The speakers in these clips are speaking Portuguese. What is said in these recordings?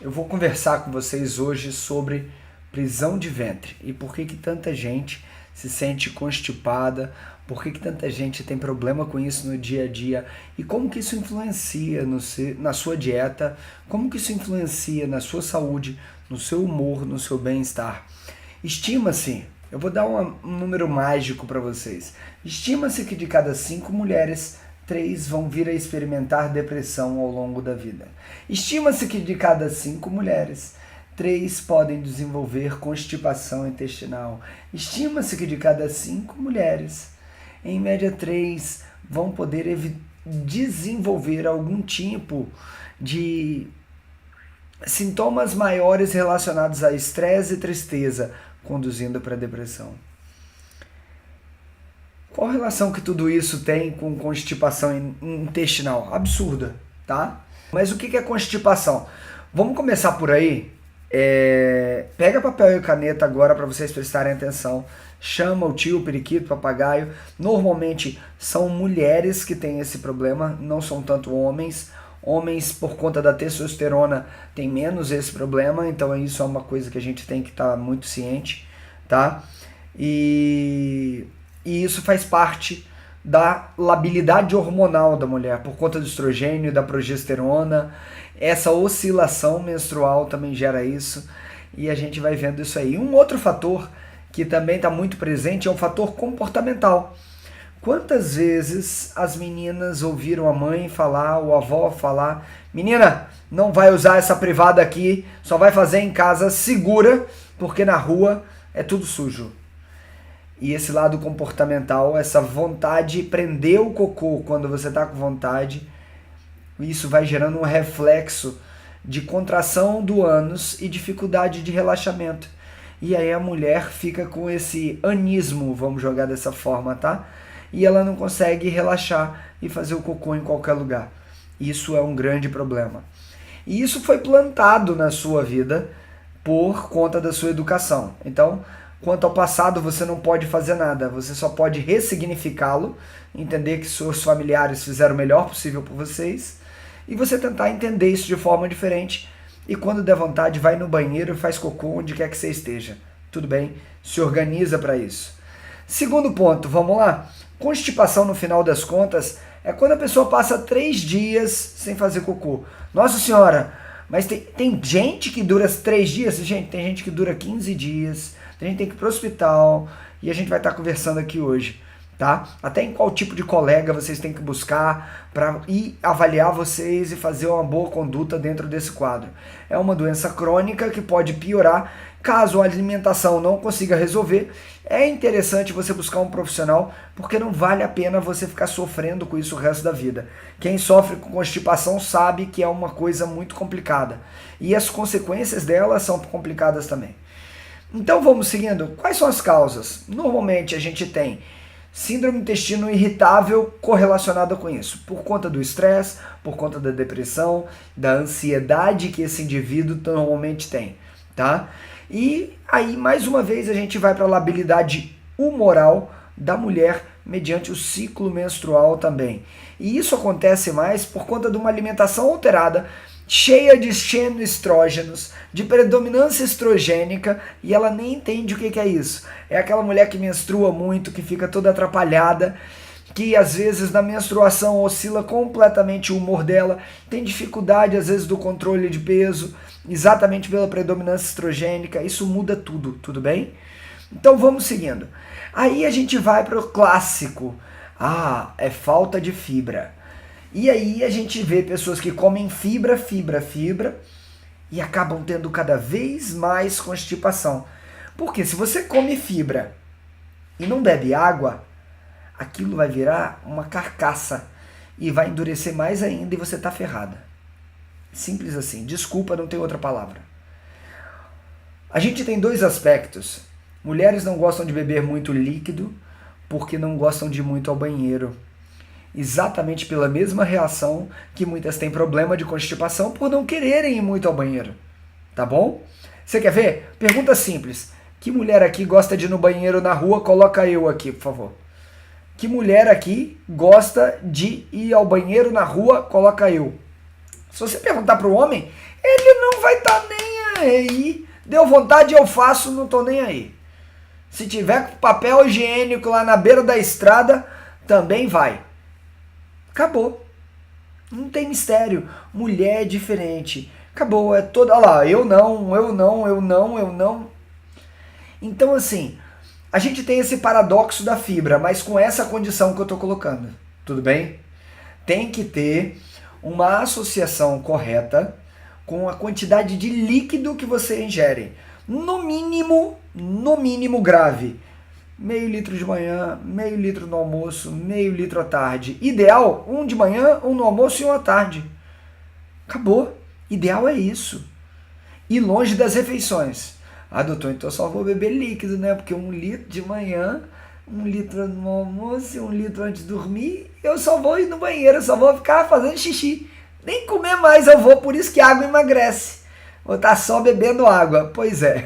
Eu vou conversar com vocês hoje sobre prisão de ventre e por que tanta gente se sente constipada, por que tanta gente tem problema com isso no dia a dia e como que isso influencia na sua dieta, como que isso influencia na sua saúde, no seu humor, no seu bem-estar. Estima-se, eu vou dar um número mágico para vocês, estima-se que de cada 5 mulheres, 3 vão vir a experimentar depressão ao longo da vida. Estima-se que de cada 5 mulheres, 3 podem desenvolver constipação intestinal. Estima-se que de cada 5 mulheres, em média 3 vão poder desenvolver algum tipo de sintomas maiores relacionados a estresse e tristeza, conduzindo para a depressão. Qual relação que tudo isso tem com constipação intestinal? Absurda, tá? Mas o que é constipação? Vamos começar por aí? Pega papel e caneta agora para vocês prestarem atenção. Chama o tio, o periquito, o papagaio. Normalmente são mulheres que têm esse problema, não são tanto homens. Homens, por conta da testosterona, têm menos esse problema, então isso é uma coisa que a gente tem que estar muito ciente, tá? E isso faz parte da labilidade hormonal da mulher, por conta do estrogênio, da progesterona. Essa oscilação menstrual também gera isso, e a gente vai vendo isso aí. Um outro fator que também está muito presente é o fator comportamental. Quantas vezes as meninas ouviram a mãe falar, ou a avó falar: menina, não vai usar essa privada aqui, só vai fazer em casa segura, porque na rua é tudo sujo. E esse lado comportamental, essa vontade de prender o cocô quando você está com vontade, isso vai gerando um reflexo de contração do ânus e dificuldade de relaxamento. E aí a mulher fica com esse anismo, vamos jogar dessa forma, tá? E ela não consegue relaxar e fazer o cocô em qualquer lugar. Isso é um grande problema. E isso foi plantado na sua vida por conta da sua educação. Então, quanto ao passado, você não pode fazer nada, você só pode ressignificá-lo, entender que seus familiares fizeram o melhor possível por vocês, e você tentar entender isso de forma diferente, e quando der vontade, vai no banheiro e faz cocô onde quer que você esteja. Tudo bem? Se organiza para isso. Segundo ponto, vamos lá? Constipação, no final das contas, é quando a pessoa passa 3 dias sem fazer cocô. Nossa senhora, mas tem gente que dura 3 dias, gente, tem gente que dura 15 dias, tem gente que tem que ir para o hospital, e a gente vai estar conversando aqui hoje, tá? Até em qual tipo de colega vocês têm que buscar para ir avaliar vocês e fazer uma boa conduta dentro desse quadro. É uma doença crônica que pode piorar caso a alimentação não consiga resolver. É interessante você buscar um profissional, porque não vale a pena você ficar sofrendo com isso o resto da vida. Quem sofre com constipação sabe que é uma coisa muito complicada, e as consequências dela são complicadas também. Então vamos seguindo. Quais são as causas? Normalmente a gente tem síndrome do intestino irritável correlacionada com isso, por conta do estresse, por conta da depressão, da ansiedade que esse indivíduo normalmente tem, tá? E aí, mais uma vez, a gente vai para a labilidade humoral da mulher mediante o ciclo menstrual também. E isso acontece mais por conta de uma alimentação alterada, cheia de xenoestrógenos, de predominância estrogênica, e ela nem entende o que é isso. É aquela mulher que menstrua muito, que fica toda atrapalhada, que às vezes na menstruação oscila completamente o humor dela, tem dificuldade às vezes do controle de peso, exatamente pela predominância estrogênica. Isso muda tudo bem? Então vamos seguindo. Aí a gente vai para o clássico. É falta de fibra. E aí a gente vê pessoas que comem fibra e acabam tendo cada vez mais constipação. Porque se você come fibra e não bebe água, aquilo vai virar uma carcaça e vai endurecer mais ainda e você tá ferrada. Simples assim. Desculpa, não tem outra palavra. A gente tem 2 aspectos. Mulheres não gostam de beber muito líquido porque não gostam de ir muito ao banheiro. Exatamente pela mesma reação que muitas têm problema de constipação por não quererem ir muito ao banheiro. Tá bom? Você quer ver? Pergunta simples. Que mulher aqui gosta de ir no banheiro na rua? Coloca eu aqui, por favor. Que mulher aqui gosta de ir ao banheiro na rua? Coloca eu. Se você perguntar para o homem, ele não vai estar nem aí. Deu vontade, eu faço, não tô nem aí. Se tiver papel higiênico lá na beira da estrada, também vai. Acabou. Não tem mistério. Mulher é diferente. Acabou, é toda... Olha lá, eu não. Então, assim, a gente tem esse paradoxo da fibra, mas com essa condição que eu tô colocando. Tudo bem? Tem que ter uma associação correta com a quantidade de líquido que você ingere. No mínimo grave. Meio litro de manhã, meio litro no almoço, meio litro à tarde. Ideal, um de manhã, um no almoço e um à tarde. Acabou. Ideal é isso. E longe das refeições. Ah, doutor, então só vou beber líquido, né? Porque 1 litro de manhã, 1 litro no almoço e 1 litro antes de dormir, eu só vou ir no banheiro, eu só vou ficar fazendo xixi. Nem comer mais eu vou, por isso que a água emagrece. Vou estar só bebendo água. Pois é.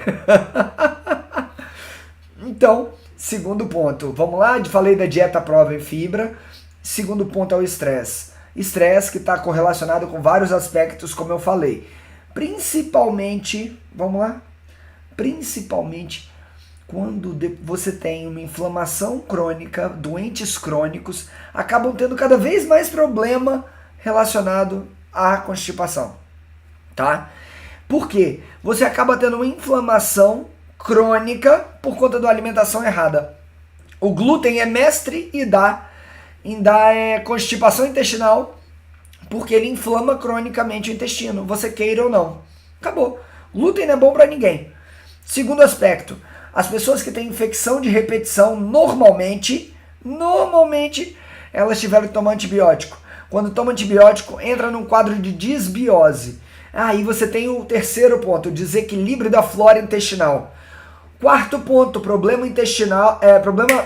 Então, segundo ponto. Vamos lá? Falei da dieta prova em fibra. Segundo ponto é o estresse. Estresse que está correlacionado com vários aspectos, como eu falei. Principalmente, vamos lá? Principalmente quando você tem uma inflamação crônica, doentes crônicos acabam tendo cada vez mais problema relacionado à constipação, tá? Por quê? Você acaba tendo uma inflamação crônica por conta da alimentação errada. O glúten é mestre em dar constipação intestinal porque ele inflama cronicamente o intestino, você queira ou não. Acabou. Glúten não é bom para ninguém. Segundo aspecto, as pessoas que têm infecção de repetição, normalmente, elas tiveram que tomar antibiótico. Quando toma antibiótico, entra num quadro de disbiose. Aí você tem o terceiro ponto, o desequilíbrio da flora intestinal. Quarto ponto, problema intestinal, problema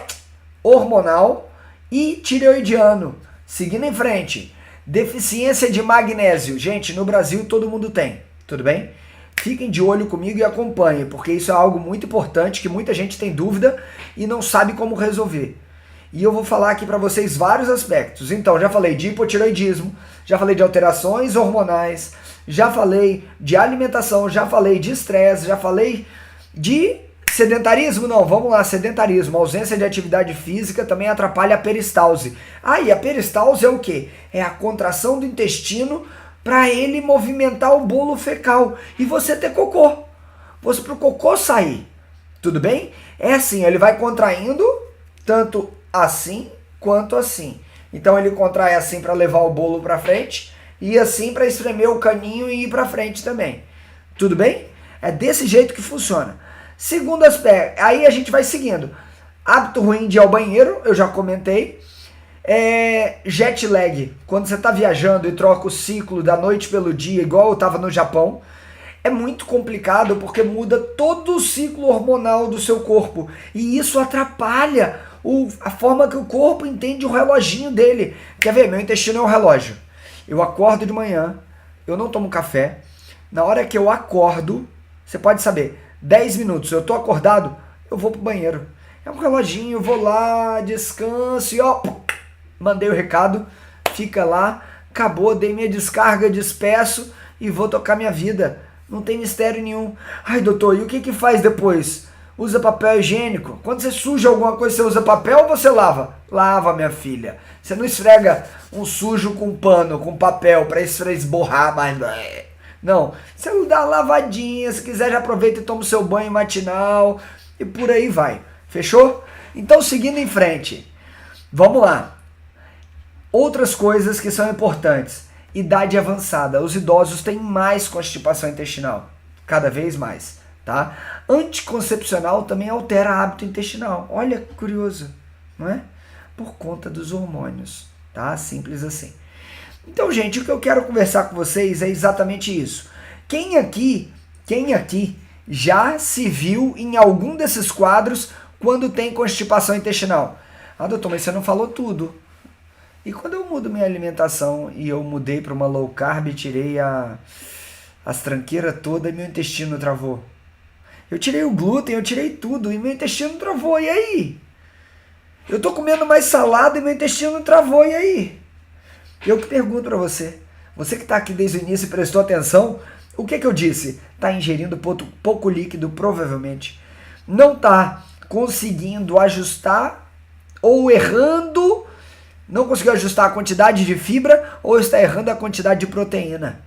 hormonal e tireoidiano. Seguindo em frente, deficiência de magnésio. Gente, no Brasil todo mundo tem, tudo bem? Fiquem de olho comigo e acompanhem, porque isso é algo muito importante que muita gente tem dúvida e não sabe como resolver. E eu vou falar aqui para vocês vários aspectos. Então, já falei de hipotireoidismo, já falei de alterações hormonais, já falei de alimentação, já falei de estresse, já falei de sedentarismo. Não, vamos lá, sedentarismo. Ausência de atividade física também atrapalha a peristalse. E a peristalse é o quê? É a contração do intestino para ele movimentar o bolo fecal e você ter cocô. Para o cocô sair. Tudo bem? É assim, ele vai contraindo tanto assim quanto assim. Então ele contrai assim para levar o bolo para frente e assim para espremer o caninho e ir para frente também. Tudo bem? É desse jeito que funciona. Segundo aspecto, aí a gente vai seguindo. Hábito ruim de ir ao banheiro, eu já comentei. Jet lag, quando você está viajando e troca o ciclo da noite pelo dia, igual eu estava no Japão, é muito complicado porque muda todo o ciclo hormonal do seu corpo e isso atrapalha a forma que o corpo entende o reloginho dele. Quer ver? Meu intestino é um relógio. Eu acordo de manhã, eu não tomo café. Na hora que eu acordo, você pode saber, 10 minutos, eu tô acordado, eu vou pro banheiro. É um reloginho, eu vou lá, descanso e ó, mandei o recado, fica lá, acabou, dei minha descarga, despeço e vou tocar minha vida. Não tem mistério nenhum. Ai, doutor, e o que faz depois? Usa papel higiênico. Quando você suja alguma coisa, você usa papel ou você lava? Lava, minha filha. Você não esfrega um sujo com pano, com papel, para esborrar mais. Não, você dá uma lavadinha, se quiser já aproveita e toma o seu banho matinal e por aí vai. Fechou? Então, seguindo em frente. Vamos lá. Outras coisas que são importantes. Idade avançada. Os idosos têm mais constipação intestinal. Cada vez mais. Tá? Anticoncepcional também altera hábito intestinal. Olha que curioso, não é? Por conta dos hormônios. Tá? Simples assim. Então, gente, o que eu quero conversar com vocês é exatamente isso. Quem aqui já se viu em algum desses quadros quando tem constipação intestinal? Ah, doutor, mas você não falou tudo. E quando eu mudo minha alimentação e eu mudei para uma low carb, tirei as tranqueiras todas e meu intestino travou. Eu tirei o glúten, eu tirei tudo e meu intestino travou. E aí? Eu tô comendo mais salada e meu intestino travou. E aí? Eu que pergunto para você. Você que está aqui desde o início e prestou atenção, O que eu disse? Está ingerindo pouco líquido, provavelmente. Não está conseguindo ajustar ou errando, não conseguiu ajustar a quantidade de fibra ou está errando a quantidade de proteína.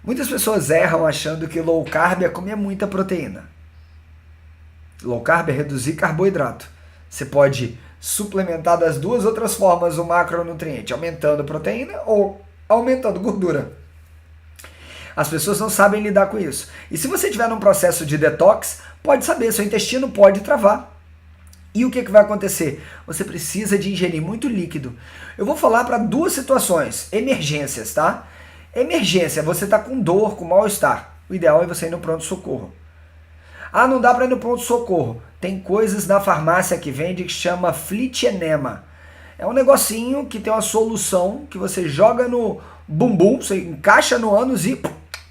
Muitas pessoas erram achando que low carb é comer muita proteína. Low carb é reduzir carboidrato. Você pode suplementar das duas outras formas o macronutriente, aumentando proteína ou aumentando gordura. As pessoas não sabem lidar com isso. E se você estiver num processo de detox, pode saber, seu intestino pode travar. E o que vai acontecer? Você precisa de ingerir muito líquido. Eu vou falar para duas situações, emergências, tá? Emergência, você está com dor, com mal-estar. O ideal é você ir no pronto-socorro. Ah, não dá para ir no pronto-socorro. Tem coisas na farmácia que vende que chama Fleet Enema. É um negocinho que tem uma solução que você joga no bumbum, você encaixa no ânus e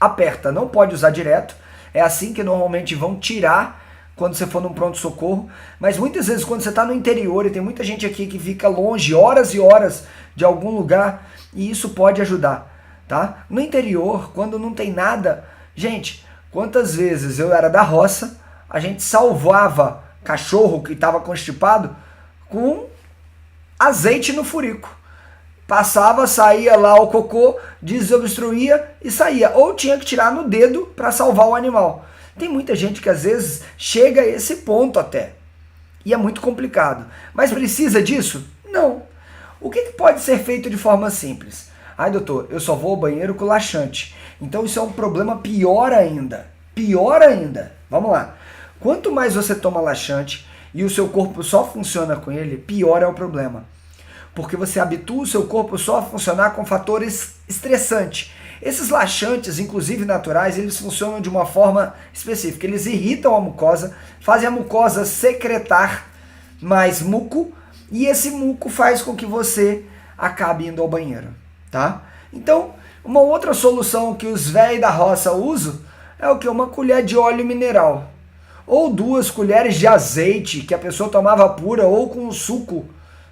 aperta. Não pode usar direto. É assim que normalmente vão tirar quando você for num pronto-socorro. Mas muitas vezes quando você está no interior, e tem muita gente aqui que fica longe, horas e horas de algum lugar, e isso pode ajudar, tá? No interior, quando não tem nada... Gente, quantas vezes eu era da roça, a gente salvava cachorro que estava constipado com azeite no furico. Passava, saía lá o cocô, desobstruía e saía. Ou tinha que tirar no dedo para salvar o animal. Tem muita gente que às vezes chega a esse ponto até. E é muito complicado. Mas precisa disso? Não. O que pode ser feito de forma simples? Ai, doutor, eu só vou ao banheiro com laxante. Então isso é um problema pior ainda. Pior ainda. Vamos lá. Quanto mais você toma laxante e o seu corpo só funciona com ele, pior é o problema. Porque você habitua o seu corpo só a funcionar com fatores estressantes. Esses laxantes, inclusive naturais, eles funcionam de uma forma específica. Eles irritam a mucosa, fazem a mucosa secretar mais muco, e esse muco faz com que você acabe indo ao banheiro, tá? Então, uma outra solução que os velhos da roça usam é o que? Uma colher de óleo mineral. Ou 2 colheres de azeite, que a pessoa tomava pura, ou com suco,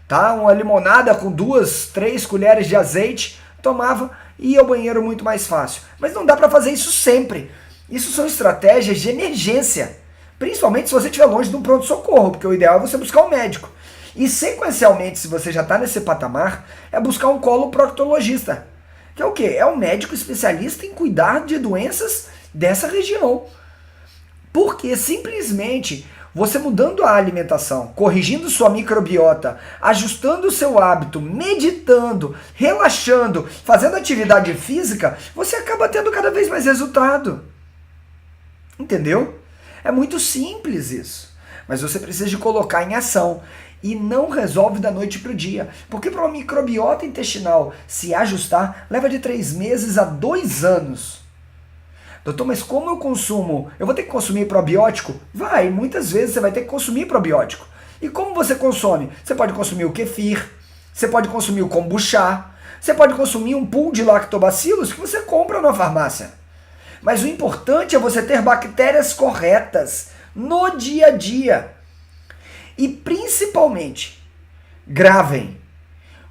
tá? Uma limonada com 2, 3 colheres de azeite, tomava e ia ao banheiro muito mais fácil. Mas não dá para fazer isso sempre. Isso são estratégias de emergência. Principalmente se você estiver longe de um pronto-socorro, porque o ideal é você buscar um médico. E sequencialmente, se você já está nesse patamar, é buscar um coloproctologista. Que é o quê? É um médico especialista em cuidar de doenças dessa região. Porque simplesmente você mudando a alimentação, corrigindo sua microbiota, ajustando o seu hábito, meditando, relaxando, fazendo atividade física, você acaba tendo cada vez mais resultado. Entendeu? É muito simples isso. Mas você precisa de colocar em ação. E não resolve da noite para o dia. Porque para uma microbiota intestinal se ajustar, leva de 3 meses a 2 anos. Doutor, mas como eu consumo? Eu vou ter que consumir probiótico? Vai, muitas vezes você vai ter que consumir probiótico. E como você consome? Você pode consumir o kefir, você pode consumir o kombucha, você pode consumir um pool de lactobacilos que você compra na farmácia. Mas o importante é você ter bactérias corretas no dia a dia. E principalmente, gravem,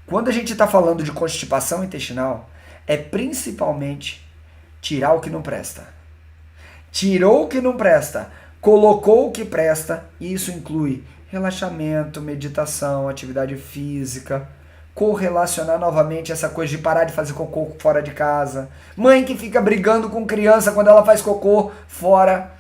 quando a gente está falando de constipação intestinal, é principalmente tirar o que não presta. Tirou o que não presta, colocou o que presta, e isso inclui relaxamento, meditação, atividade física, correlacionar novamente essa coisa de parar de fazer cocô fora de casa, mãe que fica brigando com criança quando ela faz cocô fora,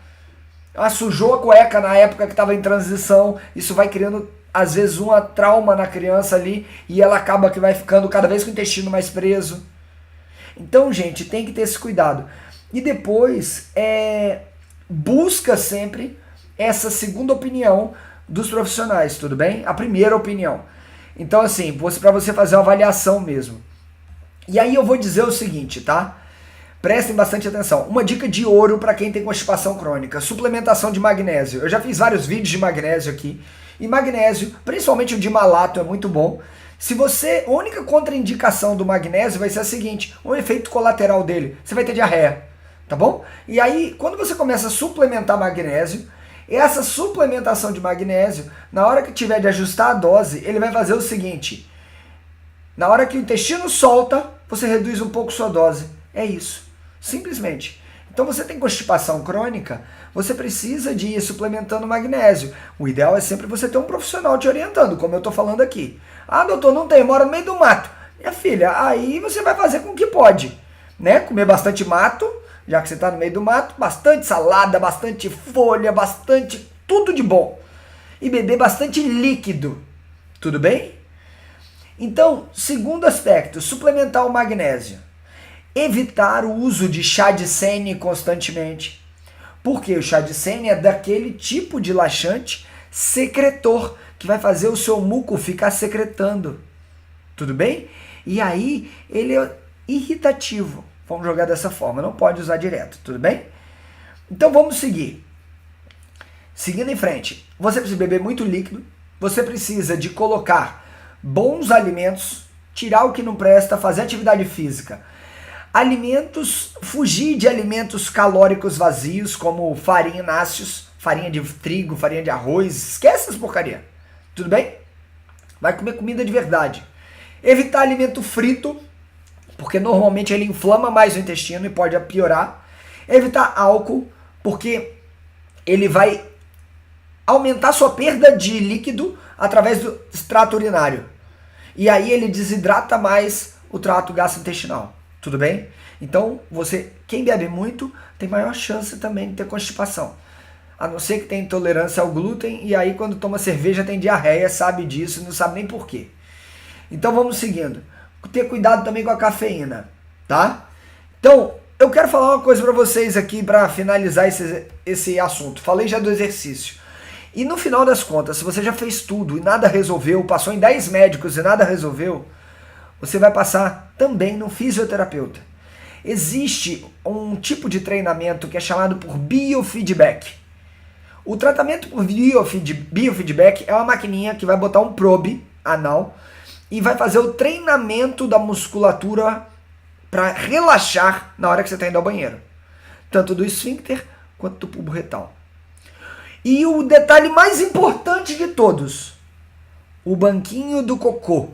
ela sujou a cueca na época que estava em transição, isso vai criando às vezes uma trauma na criança ali, e ela acaba que vai ficando cada vez com o intestino mais preso. Então, gente, tem que ter esse cuidado. E depois, busca sempre essa segunda opinião dos profissionais, tudo bem? A primeira opinião. Então, assim, para você fazer uma avaliação mesmo. E aí eu vou dizer o seguinte, tá? Prestem bastante atenção. Uma dica de ouro para quem tem constipação crônica: suplementação de magnésio. Eu já fiz vários vídeos de magnésio aqui. E magnésio, principalmente o de malato, é muito bom. Se você, a única contraindicação do magnésio vai ser a seguinte: o efeito colateral dele, você vai ter diarreia, tá bom? E aí, quando você começa a suplementar magnésio, essa suplementação de magnésio, na hora que tiver de ajustar a dose, ele vai fazer o seguinte: na hora que o intestino solta, você reduz um pouco sua dose. É isso. Simplesmente. Então você tem constipação crônica, você precisa de ir suplementando magnésio. O ideal é sempre você ter um profissional te orientando, como eu estou falando aqui. Ah, doutor, não tem, mora no meio do mato. Minha filha, aí você vai fazer com o que pode, né? Comer bastante mato, já que você está no meio do mato, bastante salada, bastante folha, bastante tudo de bom. E beber bastante líquido, tudo bem? Então, segundo aspecto, suplementar o magnésio. Evitar o uso de chá de sene constantemente. Porque o chá de sene é daquele tipo de laxante secretor que vai fazer o seu muco ficar secretando. Tudo bem? E aí ele é irritativo. Vamos jogar dessa forma, não pode usar direto, tudo bem? Então vamos seguir. Seguindo em frente, você precisa beber muito líquido, você precisa de colocar bons alimentos, tirar o que não presta, fazer atividade física. Alimentos, fugir de alimentos calóricos vazios, como farináceos, farinha de trigo, farinha de arroz, esquece essas porcaria. Tudo bem? Vai comer comida de verdade. Evitar alimento frito, porque normalmente ele inflama mais o intestino e pode piorar. Evitar álcool, porque ele vai aumentar sua perda de líquido através do trato urinário. E aí ele desidrata mais o trato gastrointestinal. Tudo bem? Então, quem bebe muito, tem maior chance também de ter constipação. A não ser que tenha intolerância ao glúten, e aí quando toma cerveja tem diarreia, sabe disso, não sabe nem por quê. Então vamos seguindo. Ter cuidado também com a cafeína, tá? Então, eu quero falar uma coisa para vocês aqui para finalizar esse assunto. Falei já do exercício. E no final das contas, se você já fez tudo e nada resolveu, passou em 10 médicos e nada resolveu, você vai passar também no fisioterapeuta. Existe um tipo de treinamento que é chamado por biofeedback. O tratamento por biofeedback é uma maquininha que vai botar um probe anal e vai fazer o treinamento da musculatura para relaxar na hora que você está indo ao banheiro. Tanto do esfíncter quanto do pubo retal. E o detalhe mais importante de todos, o banquinho do cocô.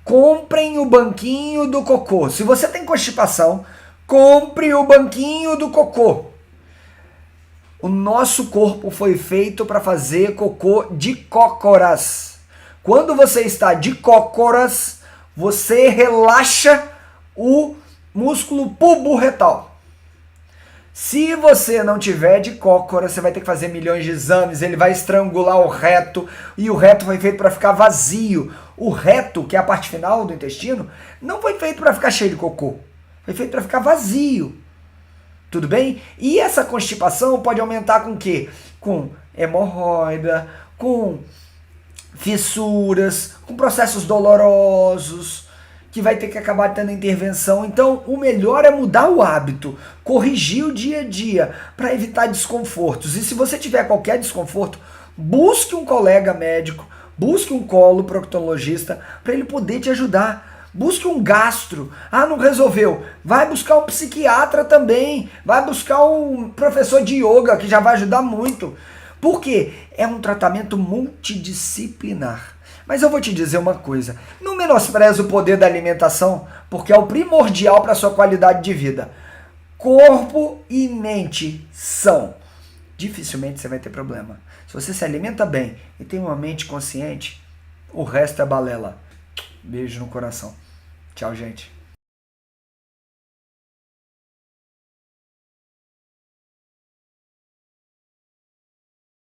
Comprem o banquinho do cocô. Se você tem constipação, compre o banquinho do cocô. O nosso corpo foi feito para fazer cocô de cócoras. Quando você está de cócoras, você relaxa o músculo pubo-retal. Se você não tiver de cócora, você vai ter que fazer milhões de exames, ele vai estrangular o reto, e o reto foi feito para ficar vazio. O reto, que é a parte final do intestino, não foi feito para ficar cheio de cocô, foi feito para ficar vazio. Tudo bem? E essa constipação pode aumentar com o quê? Com hemorroida, com fissuras, com processos dolorosos, que vai ter que acabar tendo intervenção. Então, o melhor é mudar o hábito, corrigir o dia a dia para evitar desconfortos. E se você tiver qualquer desconforto, busque um colega médico, busque um coloproctologista para ele poder te ajudar. Busque um gastro. Ah, não resolveu. Vai buscar um psiquiatra também. Vai buscar um professor de yoga que já vai ajudar muito. Por quê? É um tratamento multidisciplinar. Mas eu vou te dizer uma coisa, não menospreze o poder da alimentação, porque é o primordial para a sua qualidade de vida. Corpo e mente são. Dificilmente você vai ter problema. Se você se alimenta bem e tem uma mente consciente, o resto é balela. Beijo no coração. Tchau, gente.